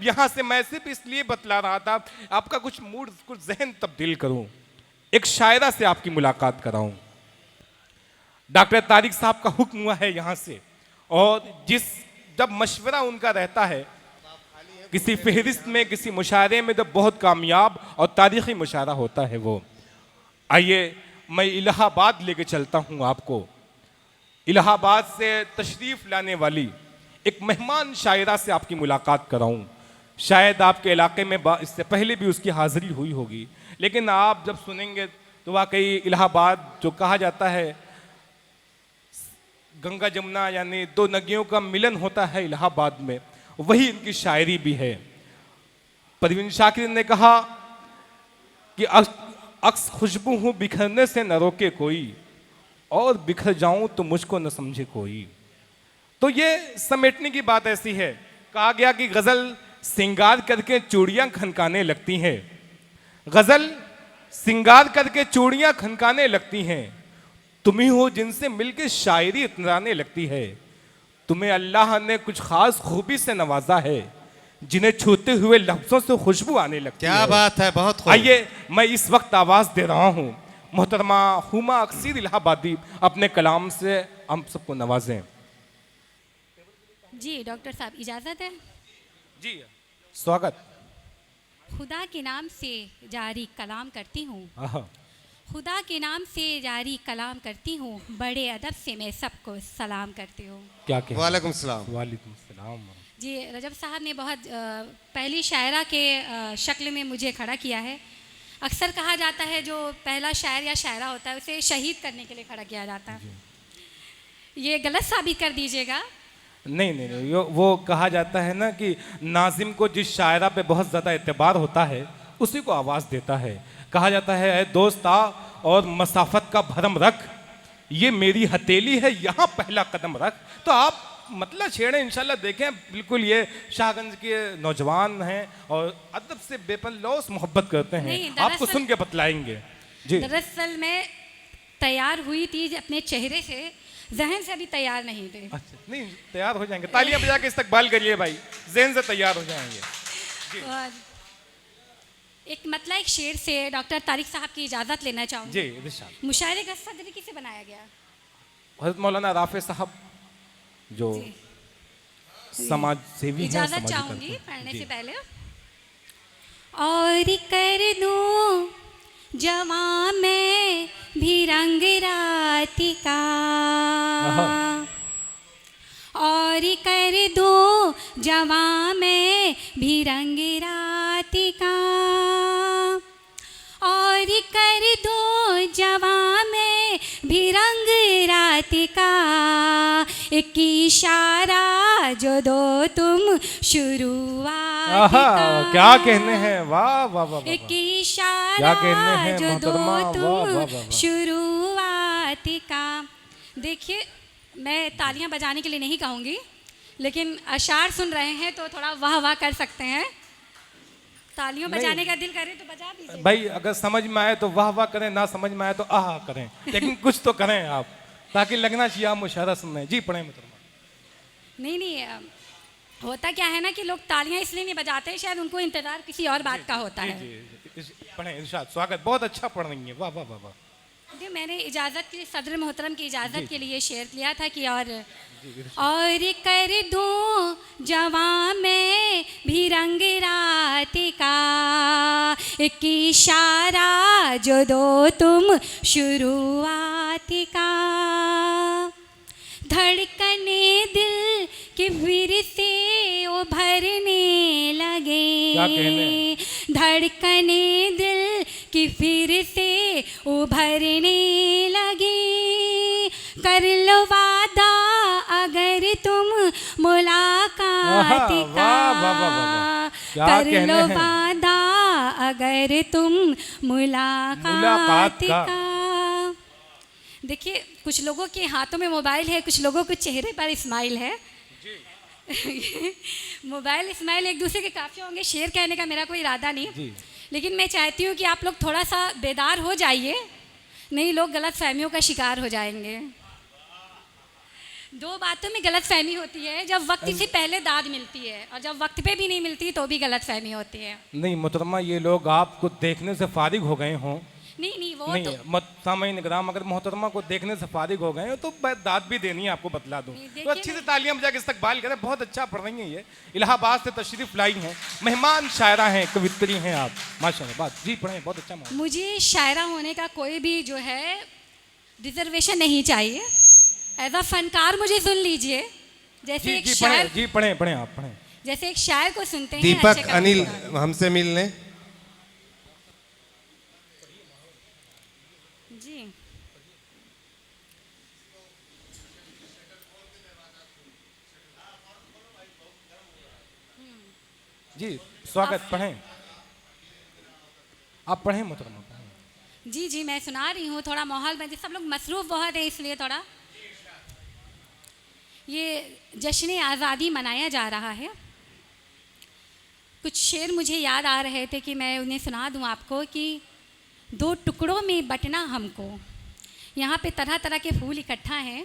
यहाँ से मैं सिर्फ इसलिए बतला रहा था आपका कुछ मूड, कुछ जहन तब्दील करूं, एक शायरा से आपकी मुलाकात कराऊं। डॉक्टर तारिक साहब का हुक्म हुआ है यहाँ से, और जब मशवरा उनका रहता है किसी फहरिस्त में, किसी मुशायरे में, जब बहुत कामयाब और तारीखी मुशायरा होता है वो, आइए मैं इलाहाबाद लेके चलता हूँ आपको। इलाहाबाद से तशरीफ़ लाने वाली एक मेहमान शायरा से आपकी मुलाकात कराऊं। शायद आपके इलाके में इससे पहले भी उसकी हाज़िरी हुई होगी, लेकिन आप जब सुनेंगे तो वाकई इलाहाबाद जो कहा जाता है गंगा जमुना यानी दो नदियों का मिलन होता है इलाहाबाद में, वही इनकी शायरी भी है। परवीन शाकिर ने कहा कि अक्स खुशबू हूँ बिखरने से न रोके कोई, और बिखर जाऊं तो मुझको न समझे कोई। तो ये समेटने की बात ऐसी है, कहा गया कि गजल सिंगार करके चूड़ियां खनकाने लगती हैं, गजल सिंगार करके चूड़ियां खनकाने लगती हैं, तुम ही हो जिनसे मिलके शायरी इतराने लगती है। तुम्हें अल्लाह ने कुछ खास खूबी से नवाजा है, जिन्हें छूते हुए लफ्जों से खुशबू आने लगती है। क्या बात है, बहुत खूब। आइए मैं इस वक्त आवाज दे रहा हूं, मोहतरमा हुमा अक्सर इलाहाबादी अपने कलाम से हम सबको नवाजें। जी डॉक्टर साहब इजाज़त है? जी स्वागत। खुदा के नाम से जारी कलाम करती हूँ, आहा, खुदा के नाम से जारी कलाम करती हूँ, बड़े अदब से मैं सबको सलाम करती हूँ। क्या कहते? वालेकुम सलाम। वालेकुम सलाम। जी रजब साहब ने बहुत पहली शायरा के शक्ल में मुझे खड़ा किया है। अक्सर कहा जाता है जो पहला शायर या शायरा होता है उसे शहीद करने के लिए खड़ा किया जाता है, ये गलत साबित कर दीजिएगा। नहीं नहीं नहीं, वो कहा जाता है ना कि नाजिम को जिस शायरा पे बहुत ज़्यादा एतबार होता है उसी को आवाज़ देता है। कहा जाता है ऐ दोस्त आ और मसाफत का भरम रख, ये मेरी हथेली है यहाँ पहला कदम रख। तो आप मतलब छेड़े इंशाल्लाह देखें, बिल्कुल ये शाहगंज के नौजवान हैं और अदब से बेपनलौस मोहब्बत करते हैं, आपको सुन के बतलाएंगे। जी दरअसल मैं तैयार हुई थी अपने चेहरे से, जहन से अभी तैयार नहीं थे। अच्छा, नहीं तैयार हो जाएंगे, तालियां बजा के इस्तकबाल करिए भाई, जहन से तैयार हो जाएंगे। और एक मतलब एक शेर से डॉक्टर तारिक साहब की इजाज़त लेना चाहूँगी। जी इरशाद। मुशायरे का सदर किसे बनाया गया? हज़रत मौलाना राफे साहब जो समाज सेवी हैं, इजाज़त चाहूँगी पढ़ने से पहले। और कर दूं जवां में भी रंग रात का, और कर दूं जवां में भी रंग रात का, और कर दो जवां में भी रंग रात का, एक इशारा जो दो तुम शुरुआत का। क्या कहने हैं, वाह वाह वाह। एक इशारा जो दो तुम शुरुआत का। देखिए मैं तालियां बजाने के लिए नहीं कहूँगी, लेकिन अशार सुन रहे हैं तो थोड़ा वाह वाह कर सकते हैं। तालियों बजाने का दिल करे तो बजा दीजिए भाई, अगर समझ में आए तो वाह वाह करें, ना समझ में आए तो आह करें, लेकिन कुछ तो करें आप, ताकि लगना चाहिए आप मुशायरा सुन रहे हैं। जी पढ़ें मुहतरमा। नहीं होता क्या है ना कि लोग तालियां इसलिए नहीं बजाते हैं, शायद उनको इंतजार किसी और बात का होता है। पढ़ें इरशाद। स्वागत, बहुत अच्छा पढ़ रही हैं, वाह वाह वाह वाह। जी मैंने इजाज़त के लिए, सदर मोहतरम की इजाज़त के लिए शेयर लिया था कि और कर दूं जवां में भी रंग रात का, एक इशारा जो दो तुम शुरुआत का, धड़कने दिल के फिर से उभरने लगे, धड़कने दिल की फिर से उभरने लगे, कर लो वादा अगर तुम मुलाकात का, कर लो वादा अगर तुम मुलाकात का। देखिए कुछ लोगों के हाथों में मोबाइल है, कुछ लोगों के चेहरे पर स्माइल है। मोबाइल स्माइल एक दूसरे के काफ़ी होंगे, शेर कहने का मेरा कोई इरादा नहीं, लेकिन मैं चाहती हूँ कि आप लोग थोड़ा सा बेदार हो जाइए, नहीं लोग गलत फहमियों का शिकार हो जाएंगे। दो बातों में गलत फहमी होती है, जब वक्त से पहले दाद मिलती है और जब वक्त पे भी नहीं मिलती तो भी गलत फहमी होती है। नहीं मोहतरमा, ये लोग आपको देखने से फारिग हो गए हों। नहीं वो नहीं तो सामईन इकराम, अगर मोहतरमा को देखने से फारिग हो गए हो तो दाद भी देनी है, आपको बतला दूं। नहीं, तो देखिए अच्छी से तालियां बजा के इस्तकबाल करें। बहुत अच्छा पढ़ रही हैं, ये इलाहाबाद से तशरीफ लाई हैं, मेहमान शायरा हैं, कवित्री हैं आप, माशाल्लाह। बात जी पढ़ें, बहुत अच्छा मामला। मुझे शायरा होने का कोई भी जो है रिजर्वेशन नहीं चाहिए। एज अ फनकार मुझे सुन लीजिए, जैसे जी एक जी शायर, पढ़ें, जी पढ़ें पढ़ें, आप पढ़ें। जैसे एक शायर को सुनते हैं दीपक अच्छे कलाम अनिल के। हमसे मिलने। जी जी स्वागत, पढ़ें, आप पढ़ें मोहतरमा, पढ़ें। जी जी मैं सुना रही हूँ। थोड़ा माहौल में सब लोग मसरूफ़ बहुत है, इसलिए थोड़ा ये जश्न आज़ादी मनाया जा रहा है। कुछ शेर मुझे याद आ रहे थे कि मैं उन्हें सुना दूँ आपको कि दो टुकड़ों में बंटना हमको। यहाँ पे तरह तरह के फूल इकट्ठा हैं,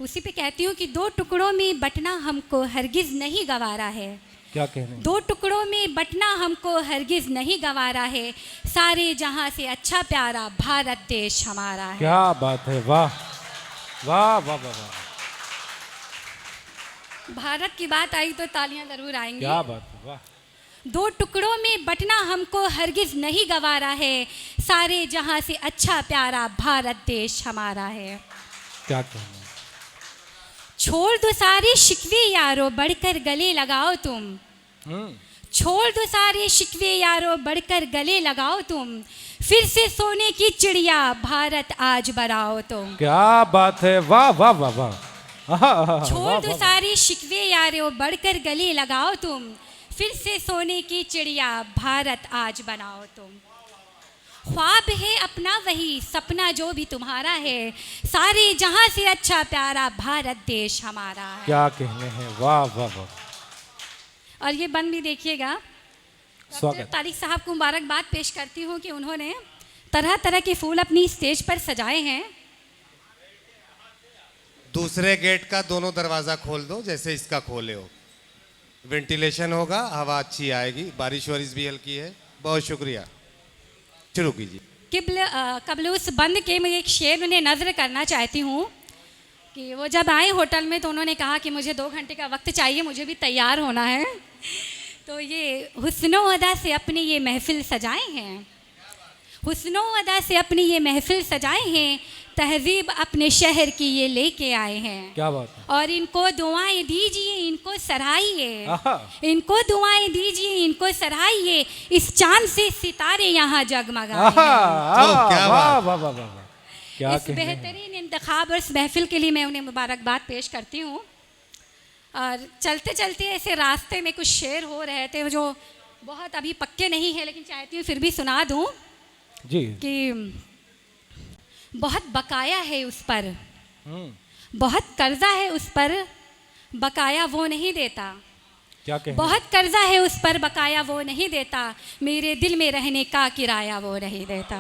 उसी पे कहती हूँ कि दो टुकड़ों में बंटना हमको हरगिज़ नहीं गवारा है। क्या कह रहे हैं? दो टुकड़ों में बंटना हमको हरगिज़ नहीं गवारा है, सारे जहां से अच्छा प्यारा भारत देश हमारा है। क्या बात है, वाह वाह वाह वाह वाह, भारत की बात आई तो तालियां जरूर आएंगी। क्या बात है, वाह। दो टुकड़ों में बंटना हमको हरगिज़ नहीं गवारा है, सारे जहां से अच्छा प्यारा भारत देश हमारा है। क्या कहना है? छोड़ दो सारे शिकवे यारो, बढ़कर गले लगाओ तुम। छोड़ दो सारे शिकवे यारो, बढ़कर गले लगाओ तुम, फिर से सोने की चिड़िया भारत आज बराओ तुम। क्या बात है, वाह वाह वाह वाह। छोड़ दो सारे शिकवे यारो, बढ़कर गले लगाओ तुम, फिर से सोने की चिड़िया भारत आज बनाओ तुम। ख्वाब है अपना वही सपना जो भी तुम्हारा है, सारे जहां से अच्छा प्यारा भारत देश हमारा है। क्या कहने हैं, वाह वाह वाह। और ये बंद भी देखिएगा। स्वागत। तारिक साहब को मुबारकबाद पेश करती हूँ कि उन्होंने तरह तरह के फूल अपनी स्टेज पर सजाए हैं। दूसरे गेट का दोनों दरवाजा खोल दो, जैसे इसका खोले हो, वेंटिलेशन होगा, हवा अच्छी आएगी, बारिश वारिश भी हल्की है। बहुत शुक्रिया, शुरू कीजिए। कबल उस बंद के मैं एक शेर उन्हें नज़र करना चाहती हूँ कि वो जब आए होटल में तो उन्होंने कहा कि मुझे 2 घंटे का वक्त चाहिए, मुझे भी तैयार होना है। तो ये हुस्नो अदा से अपनी ये महफिल सजाए हैं, हुस्नो अदा से अपनी ये महफिल सजाए हैं, तहजीब अपने शहर की ये लेके आए हैं। क्या बात है। और इनको दुआएं दीजिए, इनको सराहिए, आहा। इनको दुआएं दीजिए, इनको सराहिए, इस चांद से सितारे यहाँ जगमगाए आहा, हैं। आहा, क्या वाह बात। वाह वाह वाह। क्या इस कहने हैं। बेहतरीन इंतखाब और इस महफिल के लिए मैं उन्हें मुबारकबाद पेश करती हूँ। और चलते चलते ऐसे रास्ते में कुछ शेर हो रहे थे जो बहुत अभी पक्के नहीं है, लेकिन चाहती हूँ फिर भी सुना दूँ जी। कि बहुत बकाया है उस पर, बहुत कर्जा है उस पर, बकाया वो नहीं देता। क्या कहने हैं? बहुत कर्जा है उस पर, बकाया वो नहीं देता, मेरे दिल में रहने का किराया वो नहीं देता।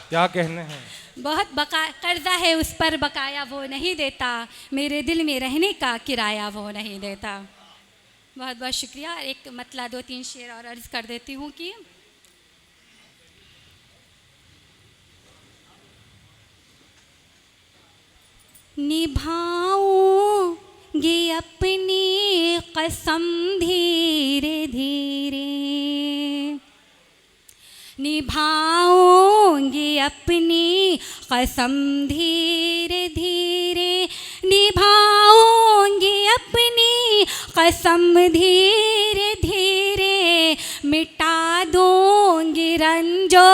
क्या कहने हैं? बहुत कर्जा है उस पर, बकाया वो नहीं देता, मेरे दिल में रहने का किराया वो नहीं देता। बहुत बहुत शुक्रिया। एक मतलब 2-3 शेर और अर्ज कर देती हूँ कि निभाऊंगी अपनी कसम धीरे धीरे, निभाऊंगी अपनी कसम धीरे धीरे, निभाऊंगी अपनी कसम धीरे धीरे, मिटा दूंगी रंजो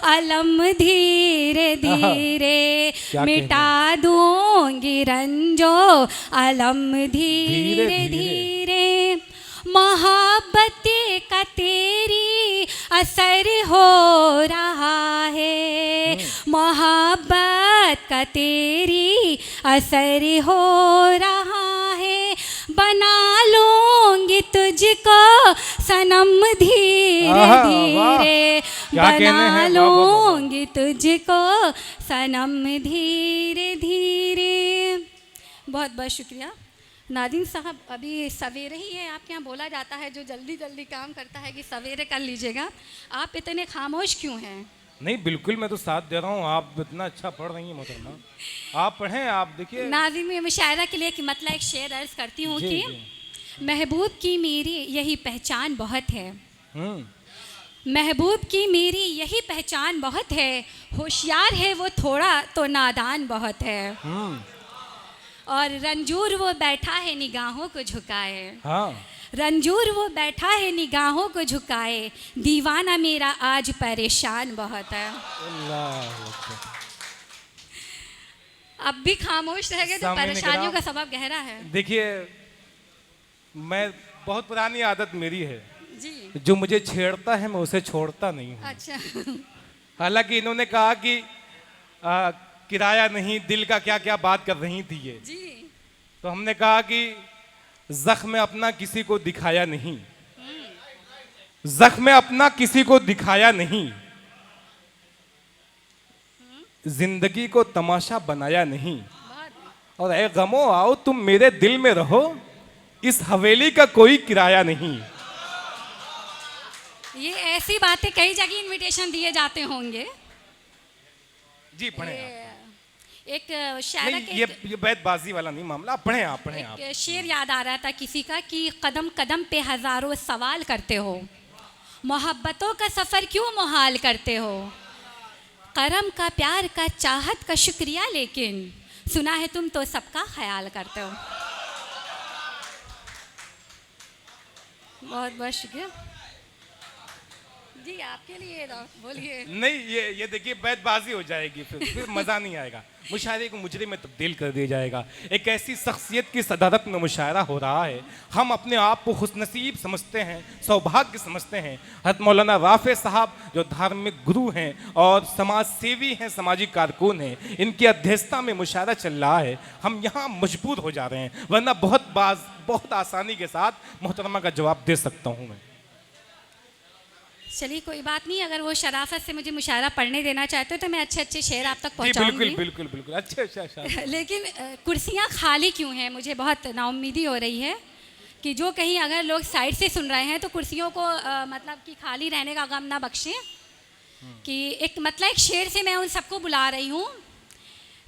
अलम धीरे धीरे, मिटा दूंगी रंजो अलम धीरे धीरे। मोहब्बत का तेरी असर हो रहा है, मोहब्बत का तेरी असर हो रहा है, बना लूंगी तुझको सनम धीरे धीरे, बना लूंगी तुझको सनम धीरे धीरे। बहुत बहुत शुक्रिया नादिम साहब। अभी सवेरे ही है, आपके यहाँ बोला जाता है जो जल्दी जल्दी काम करता है कि सवेरे कर लीजिएगा। आप इतने खामोश क्यों हैं? नहीं बिल्कुल, मैं तो साथ दे रहा हूँ, आप इतना अच्छा पढ़ रही हैं मोहतरमा, आप पढ़ें, आप देखिए। नादिम मुशायरा के लिए कि मतलब एक शेर अर्ज करती हूँ जी, कि जी। महबूब की मेरी यही पहचान बहुत है, हम्म। महबूब की मेरी यही पहचान बहुत है, होशियार है वो थोड़ा तो नादान बहुत है, और रंजूर वो बैठा है निगाहों को झुकाए, हाँ। रंजूर वो बैठा है निगाहों को झुकाए, दीवाना मेरा आज परेशान बहुत है। अल्लाह अकबर। अब भी खामोश रह गए तो सामने परेशानियों का निकला। सबब गहरा है। देखिए, मैं बहुत पुरानी आदत मेरी है, जी जो मुझे छेड़ता है मैं उसे छोड़ता नहीं हूँ। अच्छा हालांकि इन्होंने कहा कि किराया नहीं, दिल का क्या क्या बात कर रही थी ये, जी तो हमने कहा कि जख्म अपना किसी को दिखाया नहीं, जख्म अपना किसी को दिखाया नहीं, जिंदगी को तमाशा बनाया नहीं, बहुत और ए गमो आओ तुम मेरे दिल में रहो, इस हवेली का कोई किराया नहीं। ये ऐसी बातें कई जगह इनविटेशन दिए जाते होंगे। जी पढ़ें आप। एक शायरा नहीं, के ये बैतबाजी वाला नहीं मामला, आप पढ़ें, आप पढ़ें आप। एक शेर याद आ रहा था किसी का कि कदम कदम पे हजारों सवाल करते हो, मोहब्बतों का सफ़र क्यों मुहाल करते हो, करम का प्यार का चाहत का शुक्रिया, लेकिन सुना है तुम तो सबका ख्याल करते हो। बहुत बहुत शुक्रिया जी, आपके लिए बोलिए। नहीं, ये देखिए बैतबाजी हो जाएगी, फिर मज़ा नहीं आएगा, मुशायरे को मुजरे में तब्दील कर दिया जाएगा। एक ऐसी शख्सियत की सदारत में मुशायरा हो रहा है, हम अपने आप को खुशनसीब समझते हैं, सौभाग्य समझते हैं। हज़रत मौलाना राफ़े साहब जो धार्मिक गुरु हैं और समाज सेवी हैं, सामाजिक कारकुन हैं, इनकी अध्यक्षता में मुशायरा चल रहा है, हम यहाँ मजबूर हो जा रहे हैं, वरना बहुत आसानी के साथ मोहतरमा का जवाब दे सकता हूँ मैं। चलिए कोई बात नहीं, अगर वो शराफत से मुझे मुशायरा पढ़ने देना चाहते हो तो मैं अच्छे अच्छे शेर आप तक जी पहुंचाऊंगी। बिल्कुल बिल्कुल बिल्कुल, अच्छा। लेकिन कुर्सियां खाली क्यों हैं? मुझे बहुत नाउम्मीदी हो रही है कि जो कहीं अगर लोग साइड से सुन रहे हैं तो कुर्सियों को मतलब कि खाली रहने का गम ना बख्शें। कि एक मतलब एक शेर से मैं उन सबको बुला रही हूँ।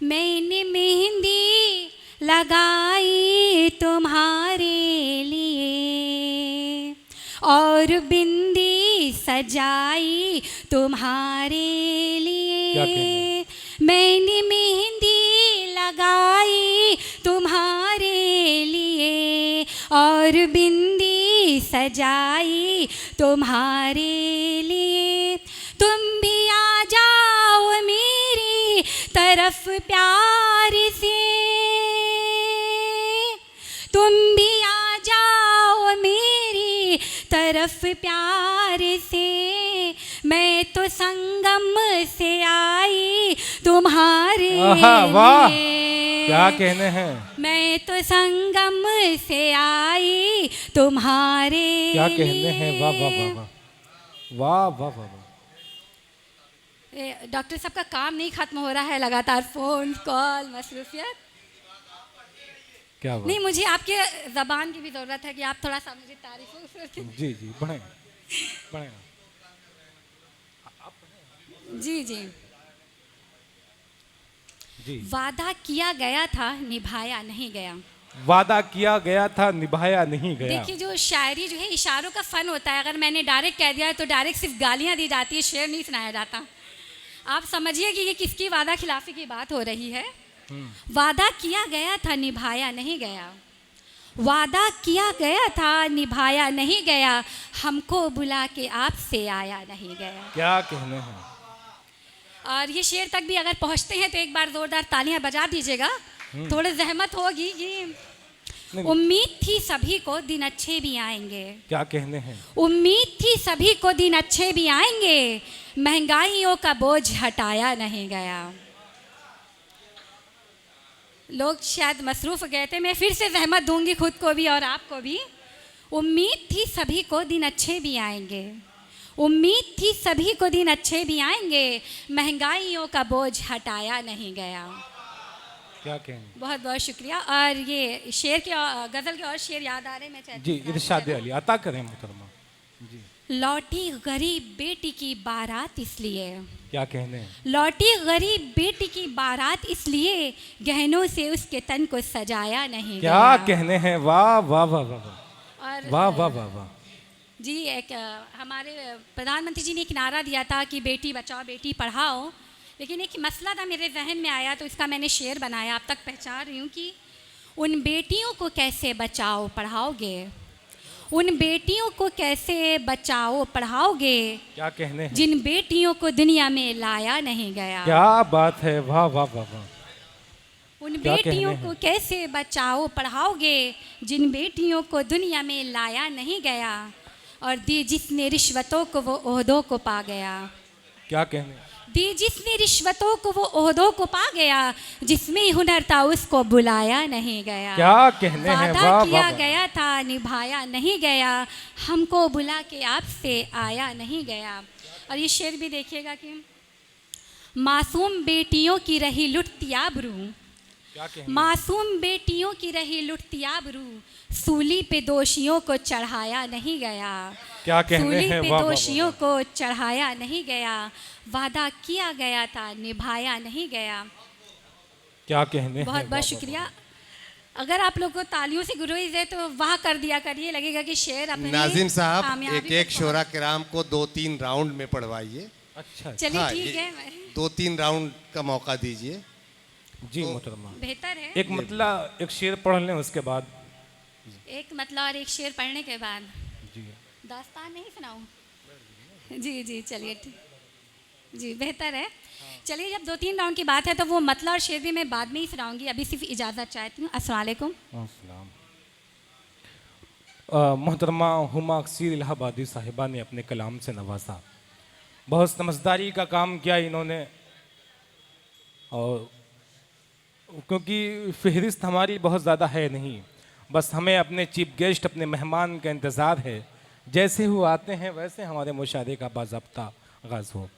मैंने मेहंदी लगाई तुम्हारे लिए और बिंदी सजाई तुम्हारे लिए, मैंने मेहंदी लगाई तुम्हारे लिए और बिंदी सजाई तुम्हारे लिए, तुम भी आ जाओ मेरी तरफ प्यार से, तुम भी आ जाओ मेरी तरफ प्यार से, मैं तो संगम से आई तुम्हारे वाह, लिए, क्या कहने हैं, मैं तो संगम से आई तुम्हारे क्या कहने हैं, वाह वाह लिए। वाह वाह वाह वाह वाह। डॉक्टर साहब का काम नहीं खत्म हो रहा है, लगातार फोन कॉल मसरूफियत। क्या बात। नहीं, मुझे आपके ज़बान की भी ज़रूरत है कि आप थोड़ा सा मुझे तारीफ़ों जी बढ़े जी जी जी। वादा किया गया था निभाया नहीं गया। वादा किया गया था निभाया नहीं गया। देखिए जो शायरी जो है इशारों का फ़न होता है, अगर मैंने डायरेक्ट कह दिया तो डायरेक्ट सिर्फ गालियाँ दी जाती है, शेर नहीं सुनाया जाता। आप समझिए कि ये किसकी वादा खिलाफी की बात हो रही है। वादा किया गया था निभाया नहीं गया, वादा किया गया था निभाया नहीं गया, हमको बुला के आपसे आया नहीं गया। क्या कहने हैं। और ये शेर तक भी अगर पहुंचते हैं तो एक बार जोरदार तालियां बजा दीजिएगा। थोड़ी जहमत होगी कि उम्मीद थी सभी को दिन अच्छे भी आएंगे। क्या कहने हैं। उम्मीद थी सभी को दिन अच्छे भी आएंगे, महंगाइयों का बोझ हटाया नहीं गया। लोग शायद मसरूफ़ गए थे, मैं फिर से जहमत दूंगी खुद को भी और आपको भी। उम्मीद थी सभी को दिन अच्छे भी आएंगे, उम्मीद थी सभी को दिन अच्छे भी आएंगे, महंगाइयों का बोझ हटाया नहीं गया। क्या कहेंगे? बहुत बहुत शुक्रिया। और ये शेर के गज़ल के और शेर याद आ रहे हैं, मैं चाहती जी, हूँ इरशाद अली अता करें मोहतरमा। जी, लौटी गरीब बेटी की बारात इसलिए, क्या कहने हैं? लौटी गरीब बेटी की बारात इसलिए, गहनों से उसके तन को सजाया नहीं क्या गया। कहने हैं? वाह वाह वाह वाह वाह और वाह वाह वाह वाह। जी, एक हमारे प्रधानमंत्री जी ने एक नारा दिया था कि बेटी बचाओ बेटी पढ़ाओ, लेकिन एक मसला था मेरे जहन में आया तो इसका मैंने शेर बनाया। अब तक पहचान रही हूँ कि उन बेटियों को कैसे बचाओ पढ़ाओगे, उन बेटियों को कैसे बचाओ पढ़ाओगे, क्या कहने हैं? जिन बेटियों को दुनिया में लाया नहीं गया। क्या बात है, वाह वाह वाह वाह। उन क्या कहने बेटियों हैं? को कैसे बचाओ पढ़ाओगे, जिन बेटियों को दुनिया में लाया नहीं गया, और दी जिसने रिश्वतों को वो ओहदों को पा गया। क्या कहने हैं? दी जिसने रिश्वतों को वो ओहदों को पा गया, जिसमें हुनर था उसको बुलाया नहीं गया। क्या कहने हैं? वादा वाह किया वाह वाह। गया था निभाया नहीं गया, हमको बुला के आपसे आया नहीं गया। और ये शेर भी देखिएगा कि मासूम बेटियों की रही लुटती आबरू, क्या कहने? मासूम बेटियों की रही लुटती आबरू, सूली पे दोषियों को चढ़ाया नहीं गया। क्या कहने सूली हैं? पे वाह वाह वाह। दोषियों को चढ़ाया नहीं गया, वादा किया गया था निभाया नहीं गया। क्या कहने हैं? बहुत वाह, बहुत वाह, शुक्रिया। अगर आप लोग को तालियों से गुरेज है तो वाह कर दिया करिए, लगेगा कि शेर अपने नाजिम साहब कामयाबी एक एक को शोरा किराम को 2-3 राउंड में पढ़वाइए। वाह। अच्छा चलिए हाँ, ठीक ये है, 2-3 राउंड का मौका दीजिए। जी मोहतरमा। बेहतर है। एक मतलब एक शेर पढ़ लें उसके बाद। एक मतलब और एक शेर पढ़ने के बाद जी दास्तान नहीं सुनाऊं? जी जी चलिए ठीक, जी बेहतर है। चलिए, जब 2-3 राउंड की बात है तो वो मतलब और शेर भी मैं बाद में ही सुनाऊंगी, अभी सिर्फ इजाज़त चाहती हूँ। अस्सलाम वालेकुम। अस्सलाम। मोहतरमा हुमा अक्सर इलाहाबादी साहिबा ने अपने कलाम से नवाजा। बहुत समझदारी का काम किया इन्होंने, और क्योंकि फहरिस्त हमारी बहुत ज़्यादा है नहीं, बस हमें अपने चीफ गेस्ट अपने मेहमान का इंतज़ार है। जैसे वो आते हैं वैसे हमारे मुशायरे का बाज़ाब्ता आगाज़ हो।